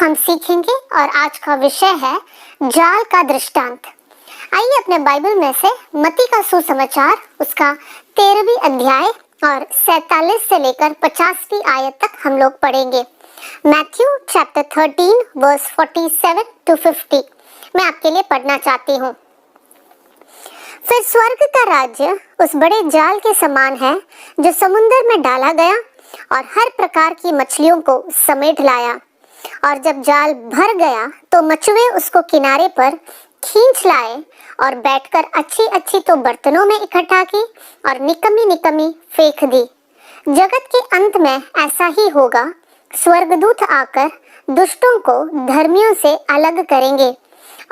हम सीखेंगे और आज का विषय है जाल का दृष्टांत। आइए अपने बाइबल में से मत्ती का सुसमाचार उसका 13वीं अध्याय और 47 से लेकर 50वीं आयत तक हम लोग पढ़ेंगे। मैथ्यू चैप्टर 13 वर्स 47 to 50 मैं आपके लिए पढ़ना चाहती हूँ। फिर स्वर्ग का राज्य उस बड़े जाल के समान है जो समुद्र में डाला गया और हर प्रकार की मछलियों को समेट लाया। और जब जाल भर गया तो मछुए उसको किनारे पर खींच लाए और बैठकर अच्छी अच्छी तो बर्तनों में इकट्ठा की और निकम्मी निकम्मी फेंक दी। जगत के अंत में ऐसा ही होगा। स्वर्गदूत आकर दुष्टों को धर्मियों से अलग करेंगे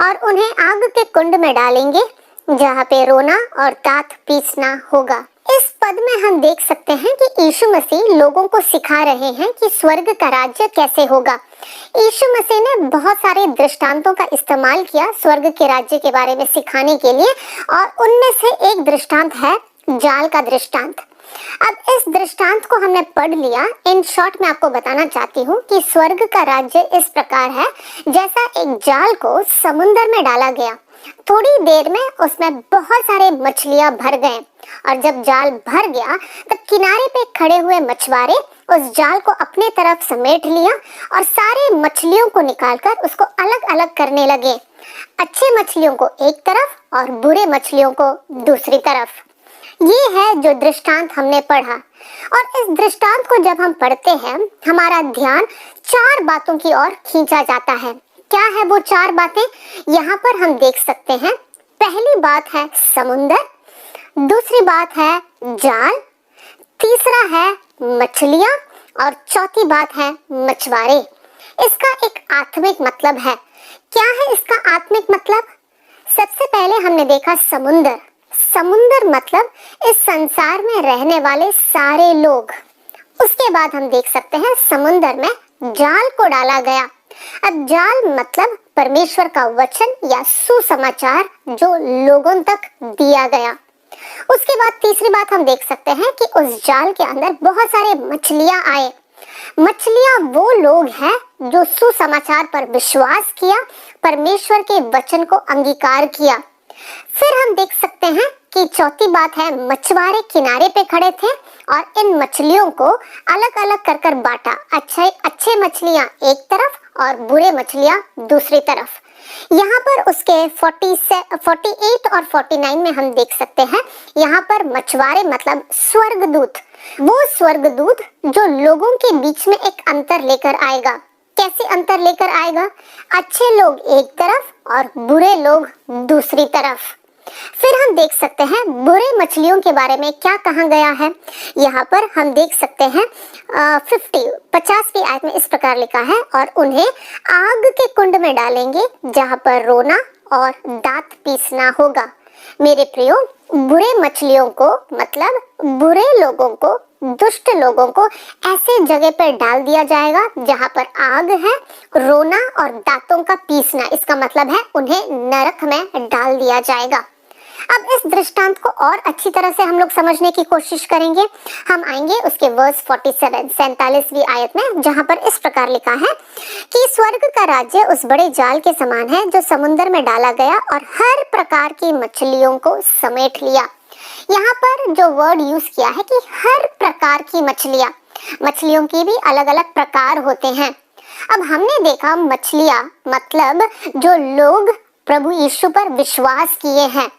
और उन्हें आग के कुंड में डालेंगे जहाँ पे रोना और दांत पीसना होगा। इस पद में हम देख सकते हैं कि यीशु मसीह लोगों को सिखा रहे हैं कि स्वर्ग का राज्य कैसे होगा। यीशु मसीह ने बहुत सारे दृष्टांतों का इस्तेमाल किया स्वर्ग के राज्य के बारे में सिखाने के लिए, और उनमें से एक दृष्टांत है जाल का दृष्टांत। अब इस दृष्टांत को हमने पढ़ लिया। इन शॉर्ट में आपको बताना चाहती हूँ कि स्वर्ग का राज्य इस प्रकार है जैसा एक जाल को समुद्र में डाला गया। थोड़ी देर में उसमें बहुत सारे मछलियां भर गए और जब जाल भर गया तब किनारे पे खड़े हुए मछुआरे उस जाल को अपने तरफ समेट लिया और सारे मछलियों को निकालकर उसको अलग अलग करने लगे। अच्छे मछलियों को एक तरफ और बुरे मछलियों को दूसरी तरफ। ये है जो दृष्टांत हमने पढ़ा। और इस दृष्टांत को जब हम पढ़ते हैं हमारा ध्यान चार बातों की ओर खींचा जाता है। क्या है वो चार बातें? यहाँ पर हम देख सकते हैं। पहली बात है समुंदर, दूसरी बात है जाल, तीसरा है मछलियाँ और चौथी बात है मछुआरे। इसका एक आत्मिक मतलब है। क्या है इसका आत्मिक मतलब? सबसे पहले हमने देखा समुंदर। समुंदर मतलब इस संसार में रहने वाले सारे लोग। उसके बाद हम देख सकते हैं समुंदर में जाल को डाला गया। अब जाल मतलब परमेश्वर का वचन या सुसमाचार जो लोगों तक दिया गया। उसके बाद तीसरी बात हम देख सकते हैं कि उस जाल के अंदर बहुत सारे मछलियां आए। मछलियां वो लोग हैं जो सुसमाचार पर विश्वास किया, परमेश्वर के वचन को अंगीकार किया। फिर हम देख सकते हैं कि चौथी बात है मछुआरे किनारे पे खड़े थे और इन मछलियों को अलग अलग कर कर बांटा। अच्छे मछलियां एक तरफ और बुरे मछलियां दूसरी तरफ। यहाँ पर उसके 48 और 49 में हम देख सकते हैं यहाँ पर मछुआरे मतलब स्वर्गदूत, वो स्वर्गदूत जो लोगों के बीच में एक अंतर लेकर आएगा। कैसे अंतर लेकर आएगा? अच्छे लोग एक तरफ और बुरे लोग दूसरी तरफ। फिर हम देख सकते हैं बुरे मछलियों के बारे में क्या कहा गया है। यहाँ पर हम देख सकते हैं 50वीं आयत में इस प्रकार लिखा है, और उन्हें आग के कुंड में डालेंगे जहाँ पर रोना और दांत पीसना होगा। मेरे प्रियो, बुरे मछलियों को मतलब बुरे लोगों को, दुष्ट लोगों को ऐसे जगह पर डाल दिया जाएगा जहाँ पर आग है, रोना और दांतों का पीसना। इसका मतलब है उन्हें नरक में डाल दिया जाएगा। अब इस दृष्टांत को और अच्छी तरह से हम लोग समझने की कोशिश करेंगे। हम आएंगे उसके वर्स 47वीं आयत में, जहाँ पर इस प्रकार लिखा है कि स्वर्ग का राज्य उस बड़े जाल के समान है जो समुद्र में डाला गया और हर प्रकार की मछलियों को समेट लिया। यहाँ पर जो वर्ड यूज किया है कि हर प्रकार की मछलियों की भी अलग अलग प्रकार होते हैं। अब हमने देखा मछलियाँ मतलब जो लोग प्रभु यीशु पर विश्वास किए हैं।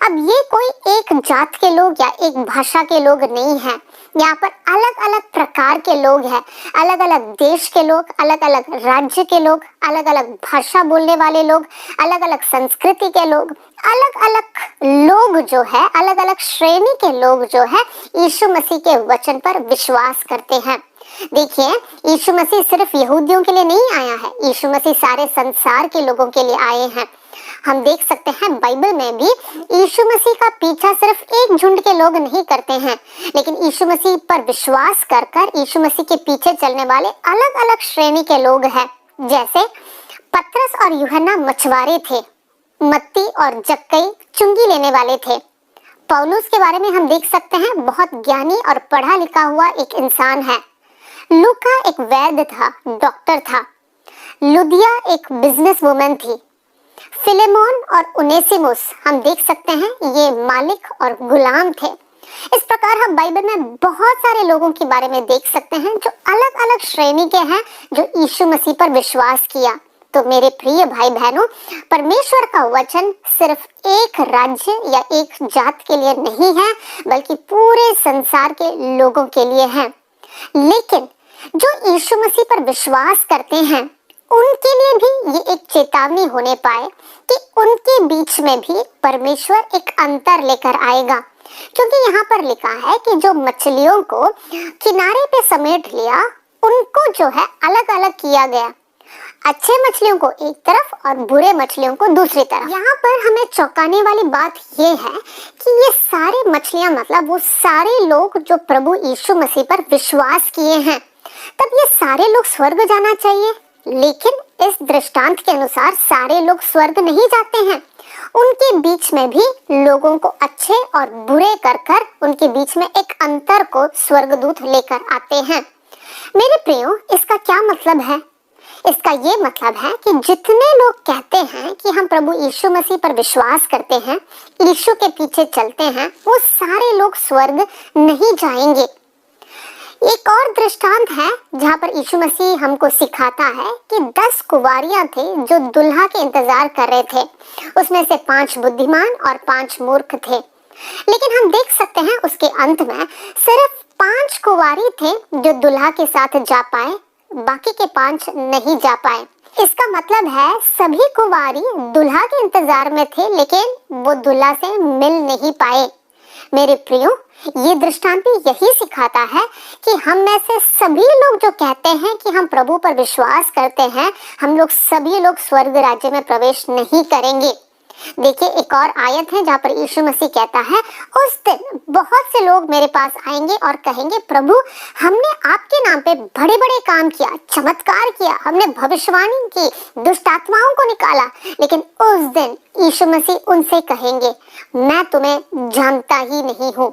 अब ये कोई एक जात के लोग या एक भाषा के लोग नहीं हैं। यहाँ पर अलग अलग प्रकार के लोग हैं, अलग अलग देश के लोग, अलग अलग राज्य के लोग, अलग अलग भाषा बोलने वाले लोग, अलग अलग संस्कृति के लोग, अलग अलग लोग जो है, अलग अलग श्रेणी के लोग जो है यीशु मसीह के वचन पर विश्वास करते हैं। देखिए, यीशु मसीह सिर्फ यहूदियों के लिए नहीं आया है, यीशु मसीह सारे संसार के लोगों के लिए आए हैं। हम देख सकते हैं बाइबल में भी यीशु मसीह का पीछा सिर्फ एक झुंड के लोग नहीं करते हैं, लेकिन यीशु मसीह पर विश्वास कर कर यीशु मसीह के पीछे चलने वाले अलग अलग श्रेणी के लोग हैं। जैसे पतरस और यूहन्ना मछुआरे थे, मत्ती और जक्कई चुंगी लेने वाले थे। पौलुस के बारे में हम देख सकते हैं बहुत ज्ञानी और पढ़ा लिखा हुआ एक इंसान है। लूका एक वैद्य था, डॉक्टर था। लुदिया एक बिजनेस वुमन थी। फिलेमोन और उनेसिमुस हम देख सकते हैं ये मालिक और गुलाम थे। इस प्रकार हम बाइबल में बहुत सारे लोगों के बारे में देख सकते हैं जो अलग अलग श्रेणी के हैं, जो यीशु मसीह पर विश्वास किया। तो मेरे प्रिय भाई बहनों, परमेश्वर का वचन सिर्फ एक राज्य या एक जात के लिए नहीं है, बल्कि पूरे संसार के लोगों के लिए है। लेकिन जो यीशु मसीह पर विश्वास करते हैं उनके लिए भी ये एक चेतावनी होने पाए कि उनके बीच में भी परमेश्वर एक अंतर लेकर आएगा। क्योंकि यहाँ पर लिखा है कि जो मछलियों को किनारे पे समेट लिया उनको जो है अलग अलग किया गया, अच्छे मछलियों को एक तरफ और बुरे मछलियों को दूसरी तरफ। यहाँ पर हमें चौंकाने वाली बात ये है कि ये सारे मछलियां मतलब वो सारे लोग जो प्रभु यीशु मसीह पर विश्वास किए हैं, तब ये सारे लोग स्वर्ग जाना चाहिए। लेकिन इस दृष्टांत के अनुसार सारे लोग स्वर्ग नहीं जाते हैं। उनके बीच में भी लोगों को अच्छे और बुरे कर कर उनके बीच में एक अंतर को स्वर्गदूत लेकर आते हैं। मेरे प्रियो, इसका क्या मतलब है? इसका ये मतलब है कि जितने लोग कहते हैं कि हम प्रभु यीशु मसीह पर विश्वास करते हैं, यीशु के पीछे चलते हैं, वो सारे लोग स्वर्ग नहीं जाएंगे। एक और दृष्टांत है जहाँ पर यीशु मसीह हमको सिखाता है कि 10 कुंवारियां थे जो दुल्हा के इंतजार कर रहे थे। उसमें से 5 बुद्धिमान और 5 मूर्ख थे। लेकिन हम देख सकते हैं उसके अंत में सिर्फ 5 कुंवारी थे जो दुल्हा के साथ जा पाए, बाकी के 5 नहीं जा पाए। इसका मतलब है सभी कुंवारी दुल्हा के इंतजार में थे, लेकिन वो दुल्हा से मिल नहीं पाए। मेरे प्रियो, ये दृष्टांत भी यही सिखाता है कि हम में से सभी लोग जो कहते हैं कि हम प्रभु पर विश्वास करते हैं, हम लोग सभी लोग स्वर्ग राज्य में प्रवेश नहीं करेंगे। देखिए, एक और आयत है जहाँ पर यीशु मसीह कहता है, उस दिन बहुत से लोग मेरे पास आएंगे और कहेंगे, प्रभु हमने आपके नाम पे बड़े बड़े काम किया, चमत्कार किया, हमने भविष्यवाणी की, दुष्ट आत्माओं को निकाला। लेकिन उस दिन यीशु मसीह उनसे कहेंगे, मैं तुम्हें जानता ही नहीं हूँ।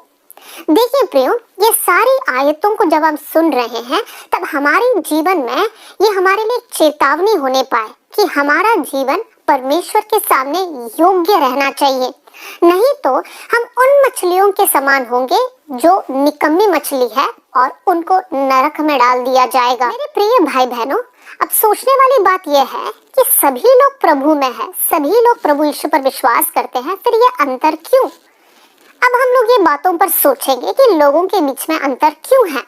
देखिए प्रियो, ये सारी आयतों को जब हम सुन रहे हैं तब हमारे जीवन में ये हमारे लिए चेतावनी होने पाए कि हमारा जीवन परमेश्वर के सामने योग्य रहना चाहिए। नहीं तो हम उन मछलियों के समान होंगे जो निकम्मी मछली है और उनको नरक में डाल दिया जाएगा। मेरे प्रिय भाई बहनों, अब सोचने वाली बात यह है कि सभी लोग प्रभु में है, सभी लोग प्रभु यीशु पर विश्वास करते हैं, फिर ये अंतर क्यों? अब हम लोग ये बातों पर सोचेंगे कि लोगों के बीच में अंतर क्यों है।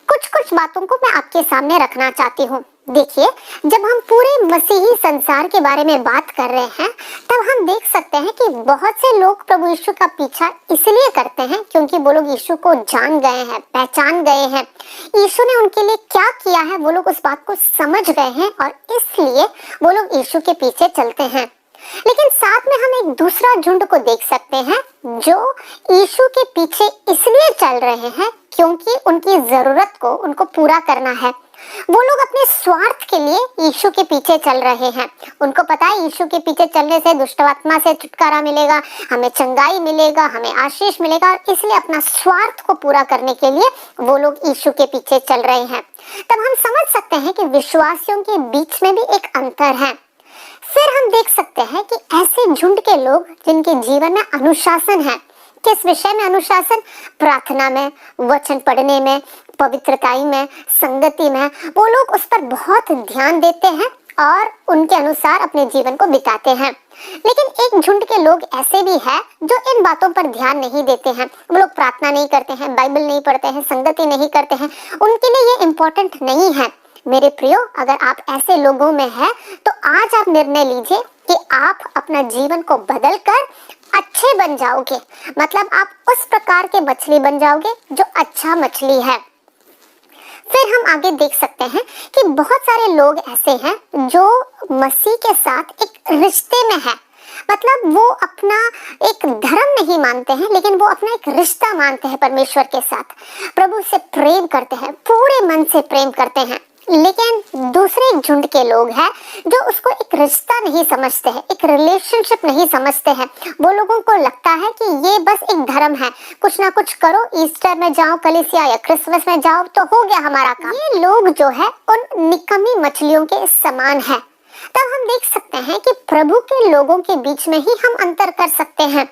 कुछ बातों को मैं आपके सामने रखना चाहती हूँ। देखिए, जब हम पूरे मसीही संसार के बारे में बात कर रहे हैं तब हम देख सकते हैं कि बहुत से लोग प्रभु यीशु का पीछा इसलिए करते हैं क्योंकि वो लोग यीशु को जान गए हैं, पहचान गए हैं। यीशु ने उनके लिए क्या किया है वो लोग उस बात को समझ गए हैं और इसलिए वो लोग यीशु के पीछे चलते हैं। लेकिन साथ में हम एक दूसरा झुंड को देख सकते हैं जो यीशु के पीछे इसलिए चल रहे हैं क्योंकि उनकी जरूरत को उनको पूरा करना है। वो लोग अपने स्वार्थ के लिए यीशु के पीछे चल रहे हैं। उनको पता है यीशु के पीछे चलने से दुष्ट आत्मा से छुटकारा मिलेगा, हमें चंगाई मिलेगा, हमें आशीष मिलेगा, और इसलिए अपना स्वार्थ को पूरा करने के लिए वो लोग यीशु के पीछे चल रहे हैं। तब हम समझ सकते हैं कि विश्वासियों के बीच में भी एक अंतर है। फिर हम देख सकते हैं कि ऐसे झुंड के लोग जिनके जीवन में अनुशासन है। किस विषय में अनुशासन? प्रार्थना में, वचन पढ़ने में, पवित्रताई में, संगति में। वो लोग उस पर बहुत ध्यान देते हैं और उनके अनुसार अपने जीवन को बिताते हैं। लेकिन एक झुंड के लोग ऐसे भी हैं जो इन बातों पर ध्यान नहीं देते हैं। वो लोग प्रार्थना नहीं करते हैं, बाइबल नहीं पढ़ते हैं, संगति नहीं करते हैं, उनके लिए ये इम्पोर्टेंट नहीं है। मेरे प्रियो, अगर आप ऐसे लोगों में हैं तो आज आप निर्णय लीजिए कि आप अपना जीवन को बदलकर अच्छे बन जाओगे। मतलब आप उस प्रकार के मछली बन जाओगे जो अच्छा मछली है। फिर हम आगे देख सकते हैं कि बहुत सारे लोग ऐसे हैं जो मसीह के साथ एक रिश्ते में है। मतलब वो अपना एक धर्म नहीं मानते हैं, लेकिन वो अपना एक रिश्ता मानते हैं परमेश्वर के साथ। प्रभु से प्रेम करते हैं, पूरे मन से प्रेम करते हैं। लेकिन दूसरे एक झुंड के लोग हैं जो उसको एक रिश्ता नहीं समझते हैं, एक रिलेशनशिप नहीं समझते हैं। वो लोगों को लगता है कि ये बस एक धर्म है, कुछ ना कुछ करो, ईस्टर में जाओ कलीसिया या क्रिसमस में जाओ तो हो गया हमारा काम। ये लोग जो है उन निकम्मी मछलियों के समान है। तब हम देख सकते हैं कि प्रभु के लोगों के बीच में ही हम अंतर कर सकते हैं।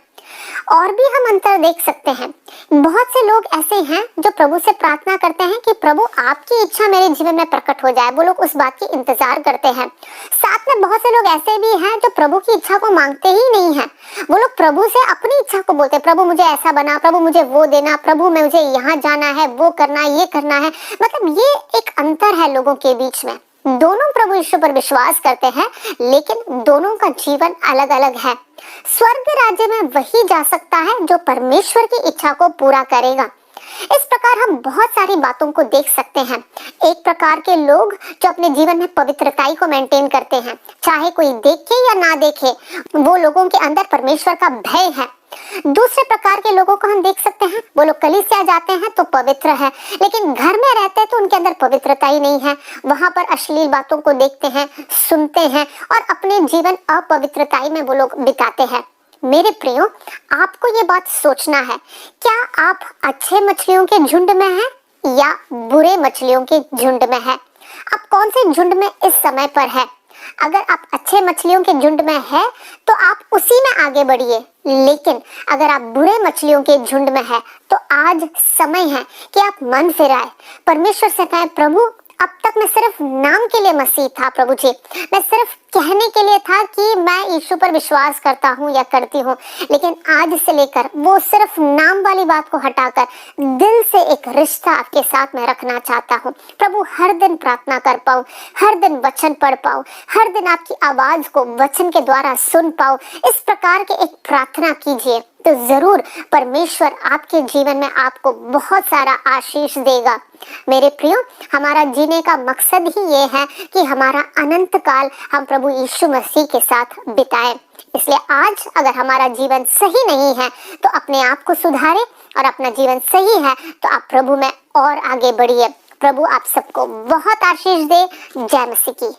और भी हम अंतर देख सकते हैं। बहुत से लोग ऐसे हैं जो प्रभु से प्रार्थना करते हैं कि प्रभु आपकी इच्छा मेरे जीवन में प्रकट हो जाए। वो लोग उस बात की इंतजार करते हैं। साथ में बहुत से लोग ऐसे भी हैं जो प्रभु की इच्छा को मांगते ही नहीं है। वो लोग प्रभु से अपनी इच्छा को बोलते हैं, प्रभु मुझे ऐसा बना, प्रभु मुझे वो देना, प्रभु मुझे यहाँ जाना है, वो करना है, ये करना है। मतलब ये एक अंतर है लोगों के बीच में। दोनों प्रभु यीशु पर विश्वास करते हैं, लेकिन दोनों का जीवन अलग अलग है। स्वर्ग राज्य में वही जा सकता है जो परमेश्वर की इच्छा को पूरा करेगा। इस प्रकार हम बहुत सारी बातों को देख सकते हैं। एक प्रकार के लोग जो अपने जीवन में पवित्रताई को मेंटेन करते हैं, चाहे कोई देखे या ना देखे, वो लोगों के अंदर परमेश्वर का भय है। दूसरे प्रकार के लोगों को हम देख सकते हैं, वो लोग कलीसिया जाते हैं तो पवित्र है, लेकिन घर में रहते हैं तो उनके अंदर पवित्रता ही नहीं है। वहां पर अश्लील बातों को देखते हैं, सुनते हैं और अपने जीवन अपवित्रताई में वो लोग बिताते हैं। मेरे प्रियो, आपको ये बात सोचना है, क्या आप अच्छे मछलियों के झुंड में हैं या बुरे मछलियों के झुंड में हैं? आप कौन से झुंड में इस समय पर है? अगर आप अच्छे मछलियों के झुंड में है तो आप उसी में आगे बढ़िए, लेकिन अगर आप बुरे मछलियों के झुंड में है तो आज समय है कि आप मन फिराए, परमेश्वर से कहें, प्रभु अब तक मैं सिर्फ नाम के लिए मसीह था, प्रभु जी मैं सिर्फ कहने के लिए था कि मैं यीशु पर विश्वास करता हूँ या करती हूँ, लेकिन आज से लेकर वो सिर्फ नाम वाली बात को हटाकर दिल से एक रिश्ता आपके साथ में रखना चाहता हूँ। प्रभु हर दिन प्रार्थना कर पाऊँ, हर दिन वचन पढ़ पाऊँ, हर दिन आपकी आवाज को वचन के द्वारा सुन पाऊँ। इस प्रकार के एक प्रार्थना कीजिए तो जरूर परमेश्वर आपके जीवन में आपको बहुत सारा आशीष देगा। मेरे प्रियो, हमारा जीने का मकसद ही ये है कि हमारा अनंत काल हम प्रभु यीशु मसीह के साथ बिताएं। इसलिए आज अगर हमारा जीवन सही नहीं है तो अपने आप को सुधारें, और अपना जीवन सही है तो आप प्रभु में और आगे बढ़िए। प्रभु आप सबको बहुत आशीष दे। जय मसीह की।